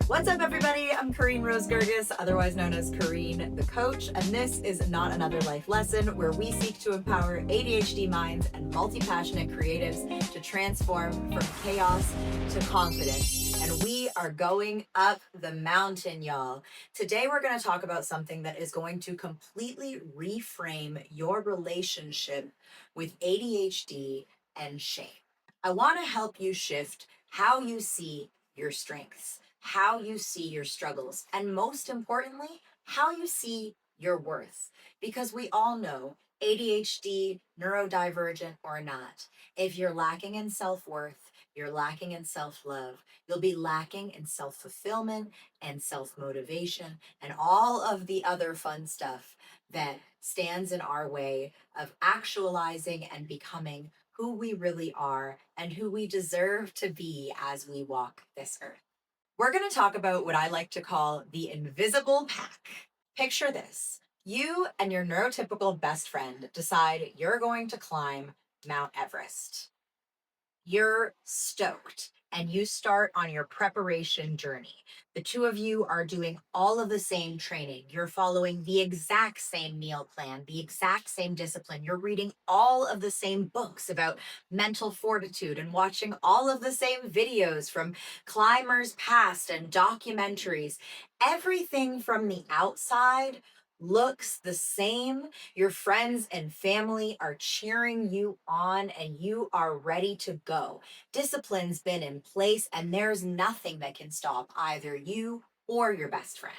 What's up, everybody? I'm Corinne 𝒂𝒅𝒂𝒅, otherwise known as Corinne the Coach, and this is Not Another Life Lesson, where we seek to empower ADHD minds and multi-passionate creatives to transform from chaos to confidence. And we are going up the mountain, y'all. Today, we're going to talk about something that is going to completely reframe your relationship with ADHD and shame. I want to help you shift how you see your strengths, how you see your struggles, and most importantly, how you see your worth. Because we all know, ADHD, neurodivergent or not, if you're lacking in self-worth, you're lacking in self-love, you'll be lacking in self-fulfillment and self-motivation and all of the other fun stuff that stands in our way of actualizing and becoming who we really are and who we deserve to be as we walk this earth. We're going to talk about what I like to call the invisible pack. Picture this. You and your neurotypical best friend decide you're going to climb Mount Everest. You're stoked and you start on your preparation journey. The two of you are doing all of the same training. You're following the exact same meal plan, the exact same discipline. You're reading all of the same books about mental fortitude and watching all of the same videos from climbers past and documentaries. Everything from the outside looks the same. Your friends and family are cheering you on and you are ready to go. Discipline's been in place and there's nothing that can stop either you or your best friend.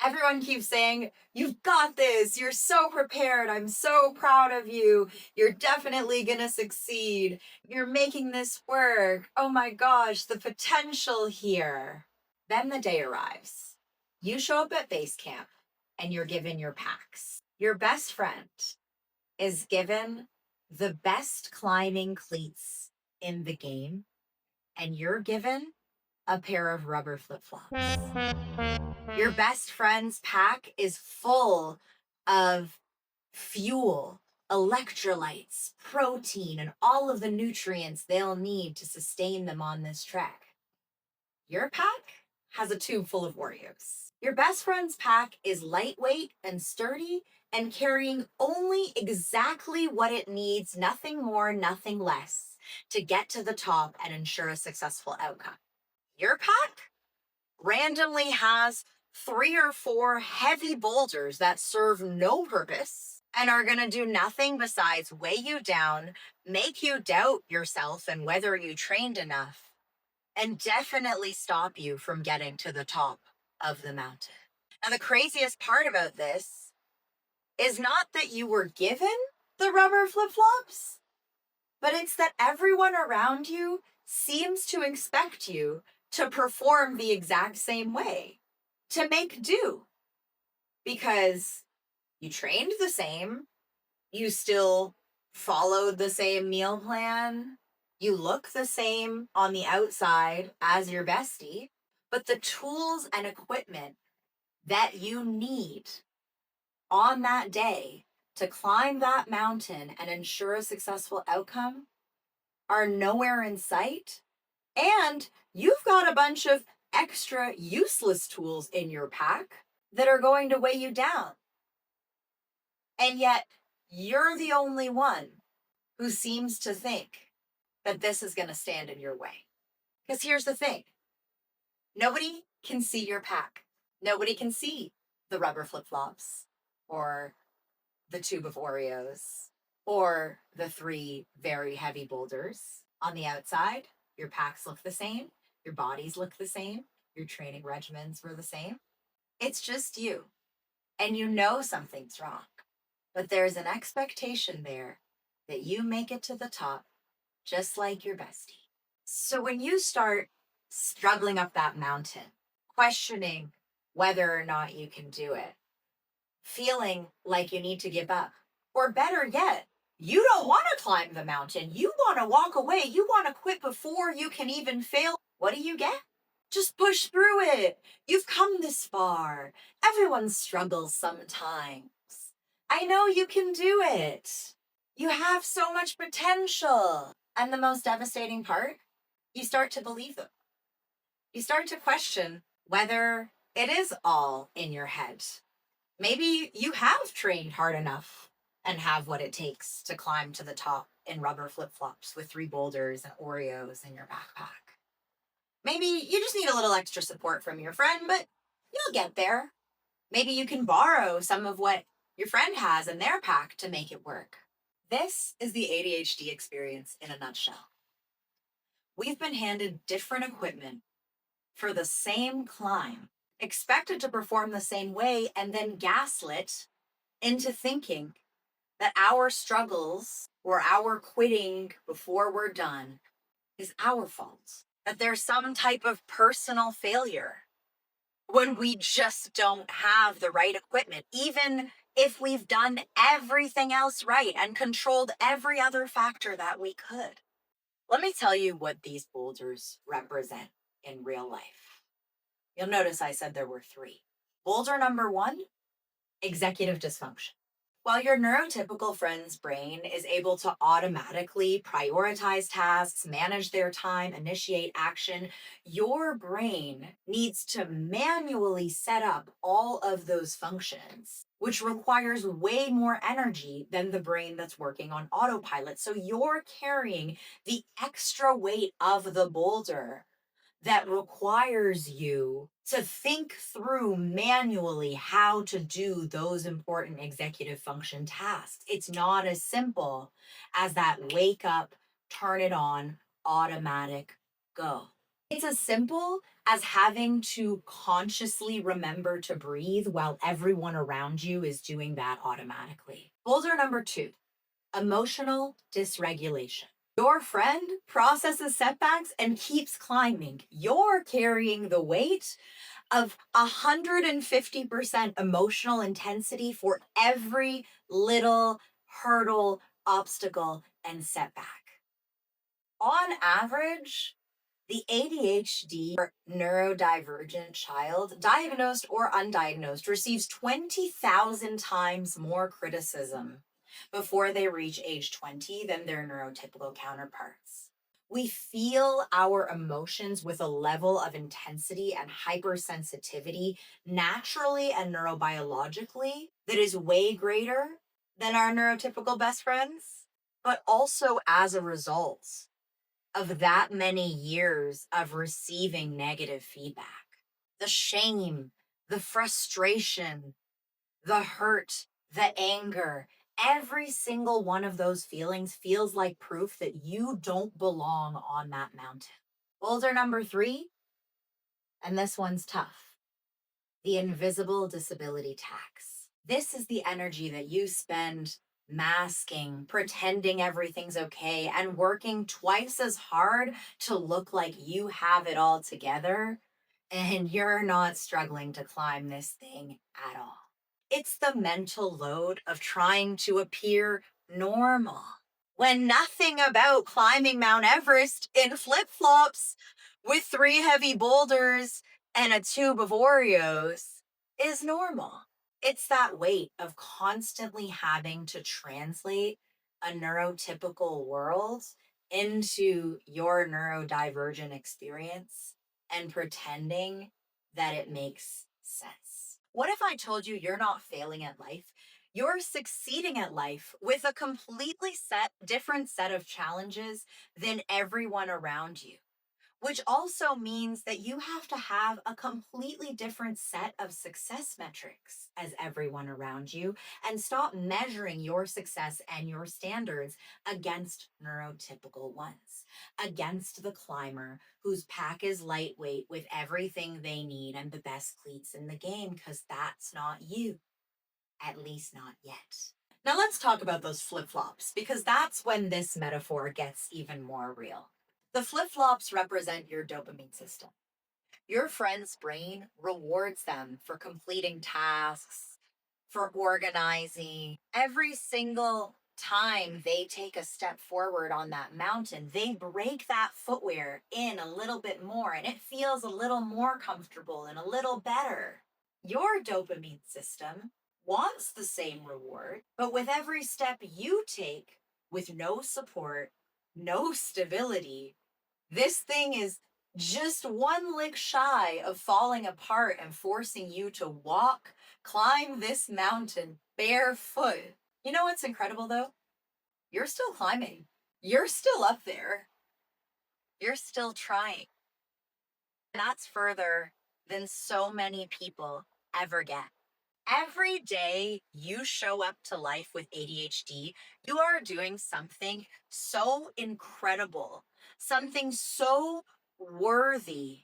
Everyone keeps saying, "You've got this, you're so prepared, I'm so proud of you, you're definitely gonna succeed, you're making this work, oh my gosh, the potential here." Then the day arrives. You show up at base camp and you're given your packs. Your best friend is given the best climbing cleats in the game, and you're given a pair of rubber flip-flops. Your best friend's pack is full of fuel, electrolytes, protein, and all of the nutrients they'll need to sustain them on this trek. Your pack has a tube full of Oreos. Your best friend's pack is lightweight and sturdy and carrying only exactly what it needs, nothing more, nothing less, to get to the top and ensure a successful outcome. Your pack randomly has 3 or 4 heavy boulders that serve no purpose and are going to do nothing besides weigh you down, make you doubt yourself and whether you trained enough, and definitely stop you from getting to the top of the mountain. And the craziest part about this is not that you were given the rubber flip-flops, but it's that everyone around you seems to expect you to perform the exact same way, to make do. Because you trained the same, you still followed the same meal plan, you look the same on the outside as your bestie, but the tools and equipment that you need on that day to climb that mountain and ensure a successful outcome are nowhere in sight. And you've got a bunch of extra useless tools in your pack that are going to weigh you down. And yet you're the only one who seems to think that this is going to stand in your way. Because here's the thing. Nobody can see your pack. Nobody can see the rubber flip-flops or the tube of Oreos or the 3 very heavy boulders. On the outside, your packs look the same. Your bodies look the same. Your training regimens were the same. It's just you. And you know something's wrong. But there's an expectation there that you make it to the top just like your bestie. So when you start struggling up that mountain, questioning whether or not you can do it, feeling like you need to give up, or better yet, you don't want to climb the mountain, you want to walk away, you want to quit before you can even fail, what do you get? Just push through it. You've come this far. Everyone struggles sometimes. I know you can do it. You have so much potential. And the most devastating part, you start to believe them. You start to question Whether it is all in your head, maybe you have trained hard enough and have what it takes to climb to the top in rubber flip-flops with 3 boulders and Oreos in your backpack. Maybe you just need a little extra support from your friend, but you'll get there. Maybe you can borrow some of what your friend has in their pack to make it work. This is the ADHD experience in a nutshell. We've been handed different equipment for the same climb, expected to perform the same way, and then gaslit into thinking that our struggles or our quitting before we're done is our fault, that there's some type of personal failure when we just don't have the right equipment, even if we've done everything else right and controlled every other factor that we could. Let me tell you what these boulders represent in real life. You'll notice I said there were 3. Boulder number 1, executive dysfunction. While your neurotypical friend's brain is able to automatically prioritize tasks, manage their time, initiate action, your brain needs to manually set up all of those functions, which requires way more energy than the brain that's working on autopilot. So you're carrying the extra weight of the boulder that requires you to think through manually how to do those important executive function tasks. It's not as simple as that wake up, turn it on, automatic, go. It's as simple as having to consciously remember to breathe while everyone around you is doing that automatically. Boulder number 2, emotional dysregulation. Your friend processes setbacks and keeps climbing. You're carrying the weight of 150% emotional intensity for every little hurdle, obstacle, and setback. On average, the ADHD or neurodivergent child, diagnosed or undiagnosed, receives 20,000 times more criticism before they reach age 20 than their neurotypical counterparts. We feel our emotions with a level of intensity and hypersensitivity naturally and neurobiologically that is way greater than our neurotypical best friends, but also as a result of that many years of receiving negative feedback. The shame, the frustration, the hurt, the anger, every single one of those feelings feels like proof that you don't belong on that mountain. Boulder number 3, and this one's tough, the invisible disability tax. This is the energy that you spend masking, pretending everything's okay, and working twice as hard to look like you have it all together, and you're not struggling to climb this thing at all. It's the mental load of trying to appear normal when nothing about climbing Mount Everest in flip-flops with 3 heavy boulders and a tube of Oreos is normal. It's that weight of constantly having to translate a neurotypical world into your neurodivergent experience and pretending that it makes sense. What if I told you you're not failing at life? You're succeeding at life with a completely different set of challenges than everyone around you, which also means that you have to have a completely different set of success metrics as everyone around you, and stop measuring your success and your standards against neurotypical ones, against the climber whose pack is lightweight with everything they need and the best cleats in the game, because that's not you, at least not yet. Now let's talk about those flip-flops, because that's when this metaphor gets even more real. The flip-flops represent your dopamine system. Your friend's brain rewards them for completing tasks, for organizing. Every single time they take a step forward on that mountain, they break that footwear in a little bit more, and it feels a little more comfortable and a little better. Your dopamine system wants the same reward, but with every step you take with no support, no stability, this thing is just one lick shy of falling apart and forcing you to climb this mountain barefoot. You know what's incredible though? You're still climbing. You're still up there. You're still trying. And that's further than so many people ever get. Every day you show up to life with ADHD, you are doing something so incredible, something so worthy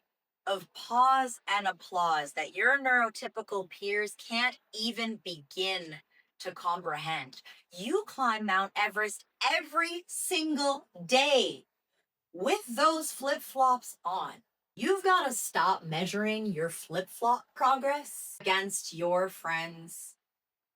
of pause and applause that your neurotypical peers can't even begin to comprehend. You climb Mount Everest every single day with those flip-flops on. You've got to stop measuring your flip-flop progress against your friends'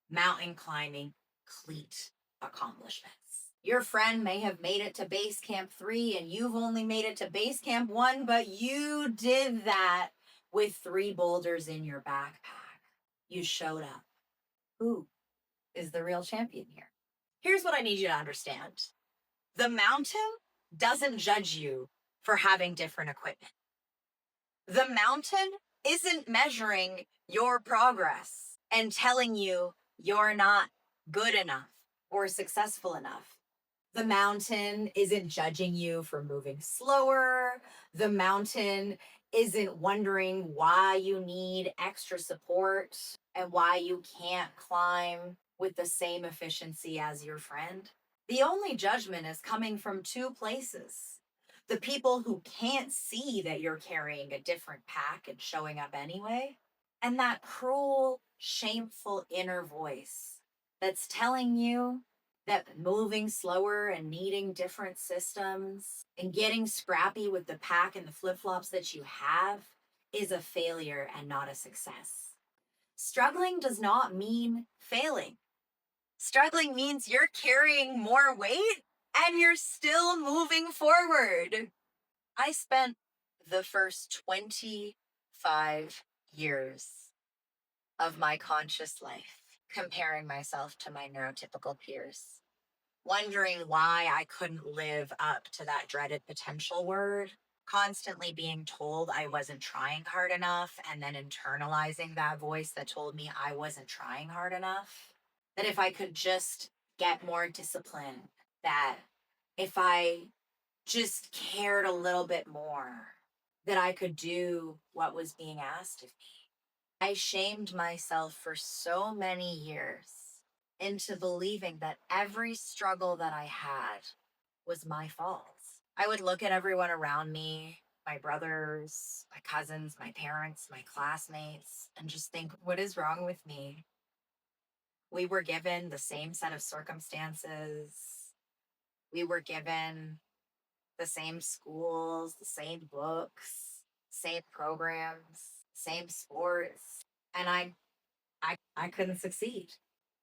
mountain climbing cleat accomplishments. Your friend may have made it to base camp 3 and you've only made it to base camp 1, but you did that with 3 boulders in your backpack. You showed up. Who is the real champion here? Here's what I need you to understand. The mountain doesn't judge you for having different equipment. The mountain isn't measuring your progress and telling you you're not good enough or successful enough. The mountain isn't judging you for moving slower. The mountain isn't wondering why you need extra support and why you can't climb with the same efficiency as your friend. The only judgment is coming from 2 places. The people who can't see that you're carrying a different pack and showing up anyway, and that cruel, shameful inner voice that's telling you that moving slower and needing different systems and getting scrappy with the pack and the flip-flops that you have is a failure and not a success. Struggling does not mean failing. Struggling means you're carrying more weight and you're still moving forward. I spent the first 25 years of my conscious life comparing myself to my neurotypical peers, wondering why I couldn't live up to that dreaded potential word, constantly being told I wasn't trying hard enough, and then internalizing that voice that told me I wasn't trying hard enough. That if I could just get more discipline, that if I just cared a little bit more, that I could do what was being asked of me. I shamed myself for so many years into believing that every struggle that I had was my fault. I would look at everyone around me, my brothers, my cousins, my parents, my classmates, and just think, what is wrong with me? We were given the same set of circumstances. We were given the same schools, the same books, same programs, same sports. And I couldn't succeed.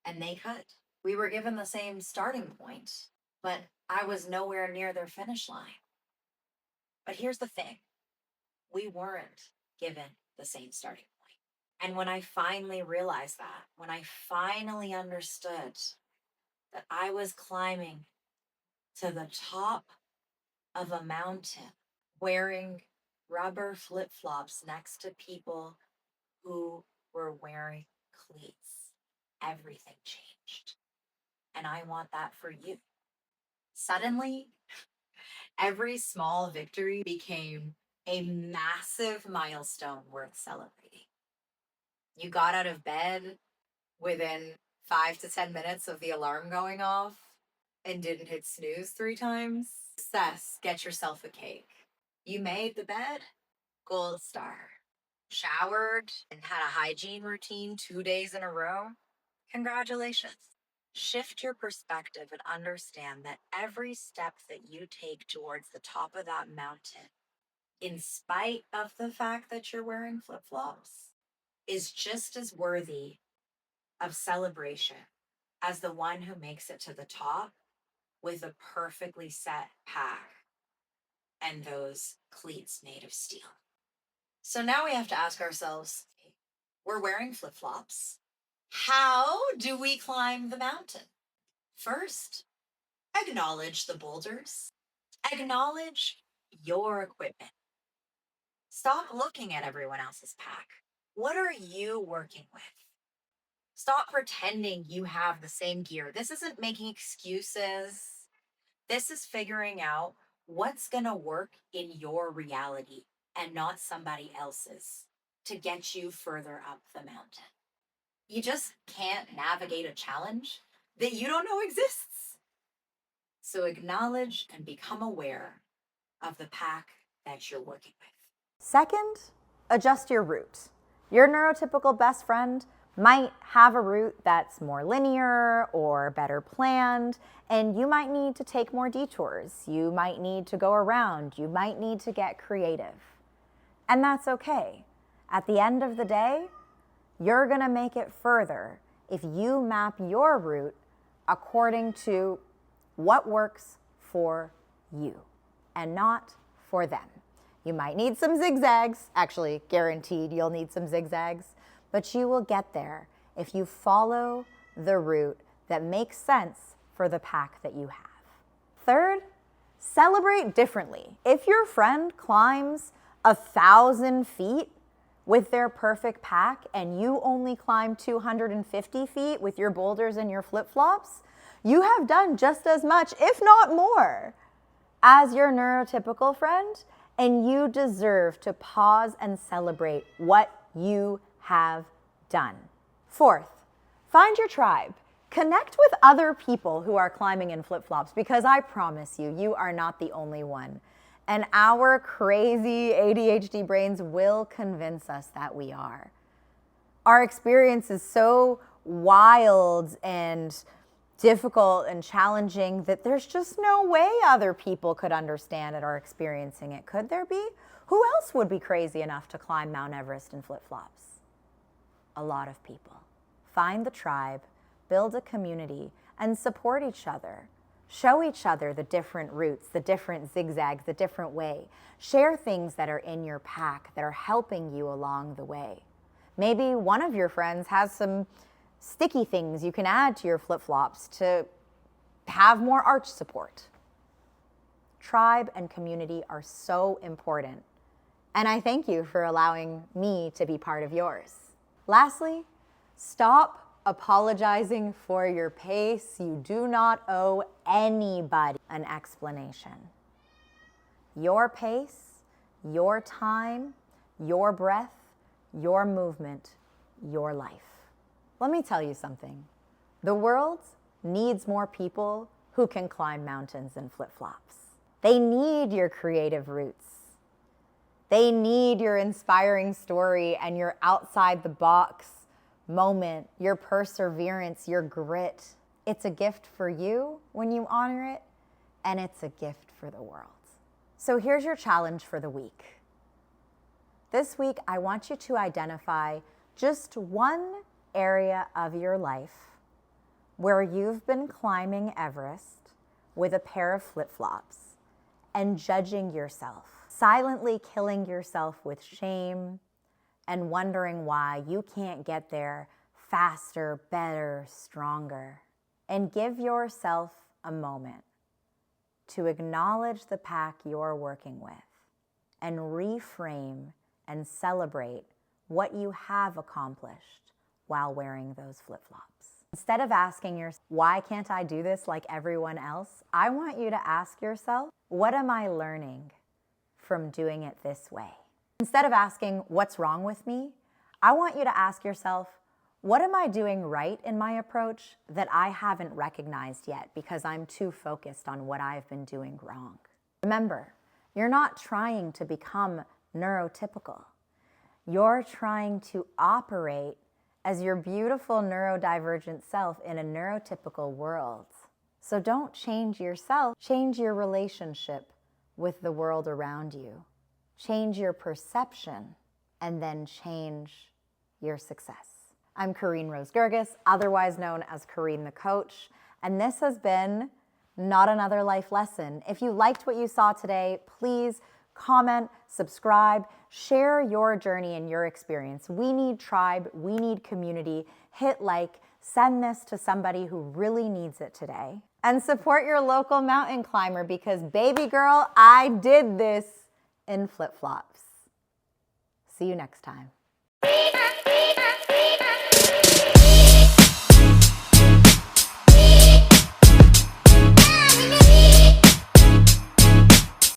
And they could. We were given the same starting point, but I was nowhere near their finish line. But here's the thing. We weren't given the same starting point. And when I finally realized that, when I finally understood that I was climbing to the top of a mountain wearing rubber flip-flops next to people who were wearing cleats, everything changed. And I want that for you. Suddenly, every small victory became a massive milestone worth celebrating. You got out of bed within 5 to 10 minutes of the alarm going off and didn't hit snooze 3 times. Success, get yourself a cake. You made the bed, gold star. Showered and had a hygiene routine 2 days in a row. Congratulations. Shift your perspective and understand that every step that you take towards the top of that mountain, in spite of the fact that you're wearing flip-flops, is just as worthy of celebration as the one who makes it to the top with a perfectly set pack and those cleats made of steel. So now we have to ask ourselves, we're wearing flip-flops. How do we climb the mountain? First, acknowledge the boulders. Acknowledge your equipment. Stop looking at everyone else's pack. What are you working with? Stop pretending you have the same gear. This isn't making excuses. This is figuring out what's going to work in your reality and not somebody else's to get you further up the mountain. You just can't navigate a challenge that you don't know exists. So acknowledge and become aware of the pack that you're working with. Second, adjust your route. Your neurotypical best friend might have a route that's more linear or better planned, and you might need to take more detours. You might need to go around. You might need to get creative. And that's okay. At the end of the day, you're gonna make it further if you map your route according to what works for you and not for them. You might need some zigzags, actually guaranteed you'll need some zigzags, but you will get there if you follow the route that makes sense for the pack that you have. Third, celebrate differently. If your friend climbs 1,000 feet with their perfect pack and you only climb 250 feet with your boulders and your flip-flops, you have done just as much, if not more, as your neurotypical friend, and you deserve to pause and celebrate what you have done. Fourth, find your tribe. Connect with other people who are climbing in flip-flops, because I promise you, you are not the only one. And our crazy ADHD brains will convince us that we are. Our experience is so wild and difficult and challenging that there's just no way other people could understand it or experiencing it. Could there be? Who else would be crazy enough to climb Mount Everest in flip-flops? A lot of people. Find the tribe, build a community, and support each other. Show each other the different routes, the different zigzags, the different way. Share things that are in your pack that are helping you along the way. Maybe one of your friends has some sticky things you can add to your flip-flops to have more arch support. Tribe and community are so important, and I thank you for allowing me to be part of yours. Lastly, stop apologizing for your pace. You do not owe anybody an explanation. Your pace, your time, your breath, your movement, your life. Let me tell you something. The world needs more people who can climb mountains in flip-flops. They need your creative roots. They need your inspiring story and your outside-the-box moment, your perseverance, your grit. It's a gift for you when you honor it, and it's a gift for the world. So here's your challenge for the week. This week, I want you to identify just one area of your life where you've been climbing Everest with a pair of flip-flops and judging yourself, silently killing yourself with shame and wondering why you can't get there faster, better, stronger. And give yourself a moment to acknowledge the pack you're working with and reframe and celebrate what you have accomplished while wearing those flip-flops. Instead of asking yourself, why can't I do this like everyone else? I want you to ask yourself, what am I learning from doing it this way? Instead of asking, what's wrong with me? I want you to ask yourself, what am I doing right in my approach that I haven't recognized yet because I'm too focused on what I've been doing wrong? Remember, you're not trying to become neurotypical. You're trying to operate as your beautiful neurodivergent self in a neurotypical world. So don't change yourself, change your relationship with the world around you. Change your perception, and then change your success. I'm Corinne Rose Gerges, otherwise known as Corinne the Coach, and this has been Not Another Life Lesson. If you liked what you saw today, please comment, subscribe, share your journey and your experience. We need tribe, we need community. Hit like, send this to somebody who really needs it today. And support your local mountain climber because baby girl, I did this in flip-flops. See you next time.